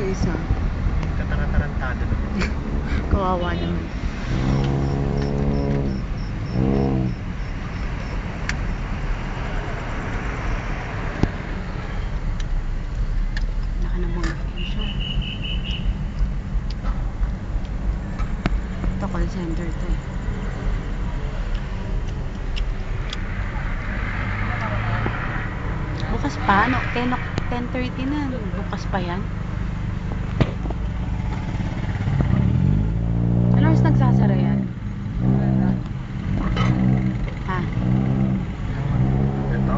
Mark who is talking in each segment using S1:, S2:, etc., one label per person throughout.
S1: isa.
S2: Katara-tarantado naman.
S1: Kawawa naman. Laki na mga location. Ito call center to eh. Bukas pa? Ano? 10:30 na. Bukas pa yan? Ano mas nagsasara yan? Ha?
S2: Ito?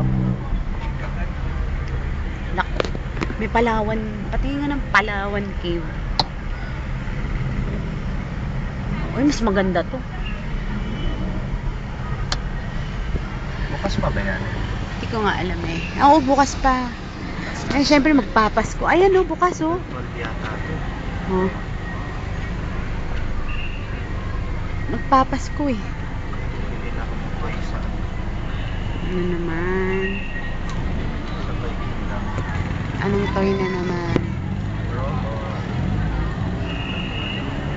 S1: May Palawan. Pati nga ng Palawan Cave. Uy, mas maganda to.
S2: Bukas pa ba yan?
S1: Hindi ko nga alam eh. Oo, bukas pa. Eh, syempre magpapasko. Ayan o, bukas o.
S2: 12 yata ito.
S1: Oh. Magpapasko eh.
S2: Hindi na ako magpay sa
S1: Ano naman?
S2: sabay kingdom.
S1: Anong toy na naman?
S2: Robo.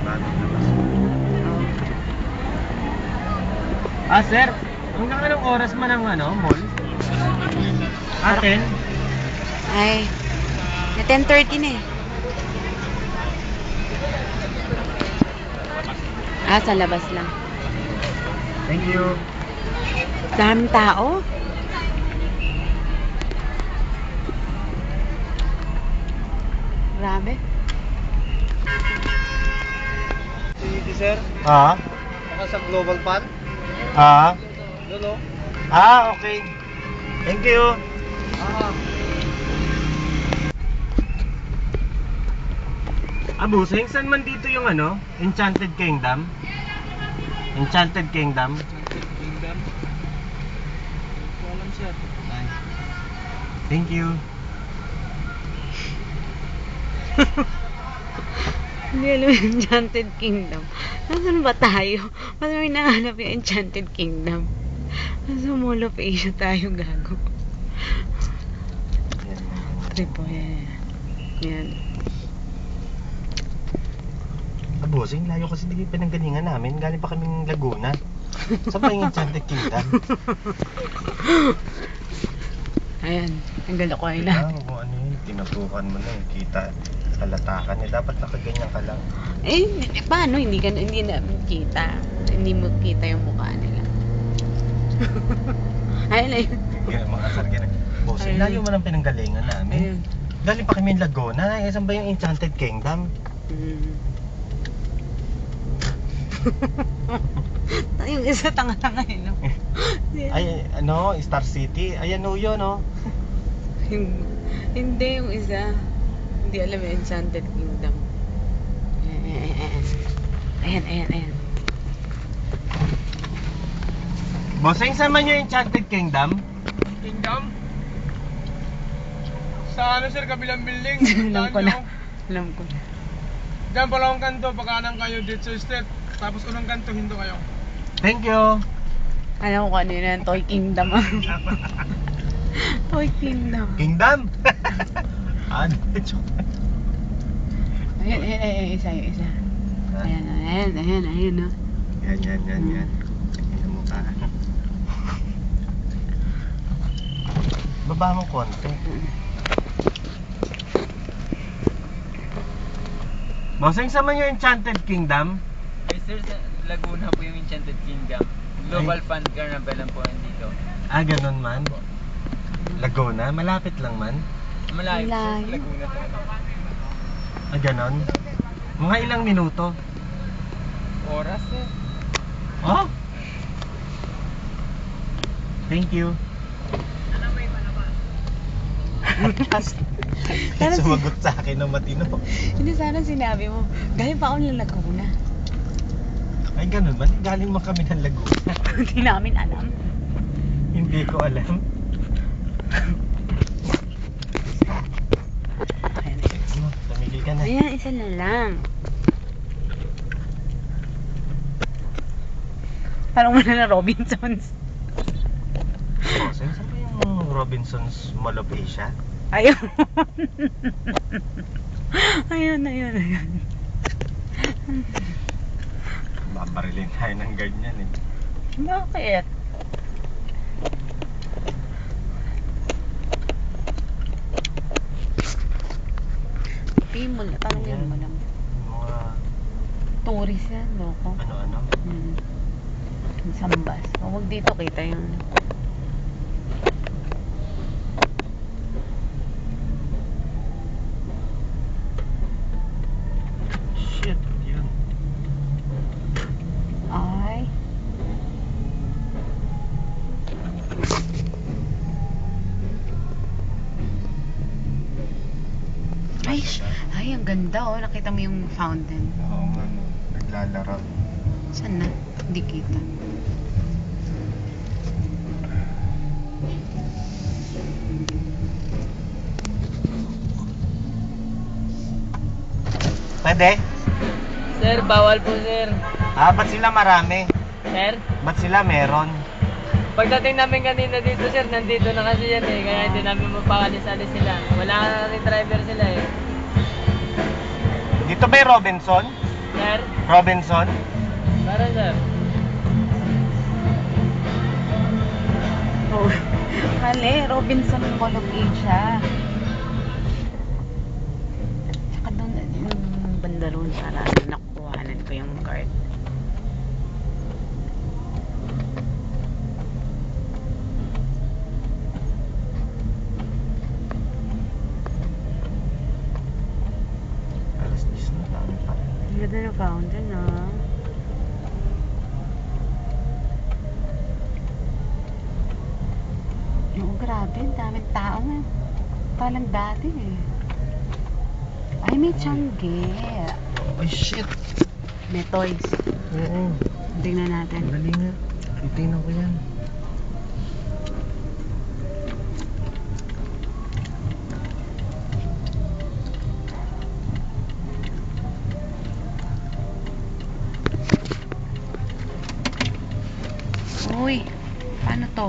S2: Bagong labas.
S1: Oh.
S2: Sir, hanggang anong oras man ang mall? Atin?
S1: Ay, na 10:30 na eh. Sa labas lang.
S2: Thank you.
S1: Daming tao. Grabe.
S3: Sige, sir. Baka sa Global Pan. Lolo.
S2: Okay. Thank you. Busing, saan man dito yung Enchanted Kingdom? Enchanted Kingdom?
S3: Kingdom. Walang sir.
S2: Thank you.
S1: Hindi alam yung Enchanted Kingdom. Nasaan ba tayo? Mas may nahanap yung Enchanted Kingdom. Nasa Mall of Asia tayo, gago. Trip po, yan. Yan.
S2: Busing, layo kasi hindi pinanggalingan namin. Galing pa kaming Laguna. Saan ba yung Enchanted Kingdom?
S1: Ayan, ang ganda ko ay na.
S2: Kung ano yun, tinutukan mo na yung kita. Kalatakan niya, dapat nakaganyan ka lang.
S1: Eh, paano? Hindi na kita. Hindi mo kita yung mukha nila. Ayun na yun.
S2: Ganyan, mga asar ganyan. Busing,
S1: Ayun.
S2: layo mo ng pinanggalingan namin.
S1: Ayun.
S2: Galing pa kami Laguna. Saan ba yung Enchanted Kingdom?
S1: Yung isa tanga-tanga eh, no?
S2: Ay, Star City. Ayan o yun,
S1: Hindi, yung isa. Hindi alam yung Enchanted Kingdom. Ayan.
S2: Bossing, saan man yung Enchanted Kingdom?
S3: Kingdom? Sa sir, kabilang building.
S1: Alam ko na. Alam ko na.
S3: Diyan pala ang kanto, pagkanan kayo dito sa street. Tapos unang kanto, hinto kayo.
S2: Thank you.
S1: Alam ko ano yun, Toy Kingdom. Toy Kingdom.
S2: Kingdom? Ano?
S1: Ayan, isa. Ayan, no?
S2: Yan. Tingnan mo ka. Baba mo konti. Bossing, saan man yung Enchanted Kingdom?
S4: Sir, sa Laguna po yung Enchanted Kingdom. Global Fun Carnival lang po nandito.
S2: Ganun man. Laguna, malapit lang man.
S4: Malayo po
S1: Malayo.
S4: sa Laguna po.
S2: Ganon. Mga ilang minuto.
S4: Oras sir.
S2: Oh? Thank you.
S1: Sana
S2: Sumagot sa akin ng matino.
S1: Hindi sana sinabi mo, galing pa ako ng Laguna.
S2: Ay, ganun ba? Galing mo kami ng Laguna.
S1: Hindi namin alam.
S2: Hindi ko alam. Tumigil ka na.
S1: Ayan, isa na lang. Parang wala na Robinsons.
S2: Saan ba yung Robinsons Mall of Asia?
S1: Ayun. Ayun.
S2: Babarilin tayo ng ganyan eh.
S1: Bakit? Tanungin mo lang.
S2: Mga
S1: Tourist yan, loko.
S2: ano-ano.
S1: Sambas. Huwag dito kita yung...
S2: Shit, yun.
S1: Ay. Ay, ang ganda oh. Nakita mo yung fountain.
S2: Oo nga, no. Naglalaro.
S1: Saan na? Hindi kita.
S2: Pwede?
S4: Sir, bawal po sir.
S2: Ba't sila marami?
S4: Sir,
S2: Ba't sila meron?
S4: pagdating namin kanina dito sir, nandito na kasi yan eh. Kaya hindi namin mapakalis-alis sila. Wala na rin driver sila eh.
S2: Dito ba yung Robinson?
S4: Sir,
S2: Robinson?
S4: para sir.
S1: Oh. Mali, Robinson Mall of Asia. Saka doon, yung banda roon para nakukuhanan ko yung card.
S2: Alas 10 na dami pa.
S1: Ang ganda ng fountain, ah. Oo, grabe. Ang daming tao nga. Parang dati, eh. Ay, may Changi.
S2: Ay, shit.
S1: May toys.
S2: Oo.
S1: Tingnan natin.
S2: Dali nga. Titingnan ko yan.
S1: Uy, paano to?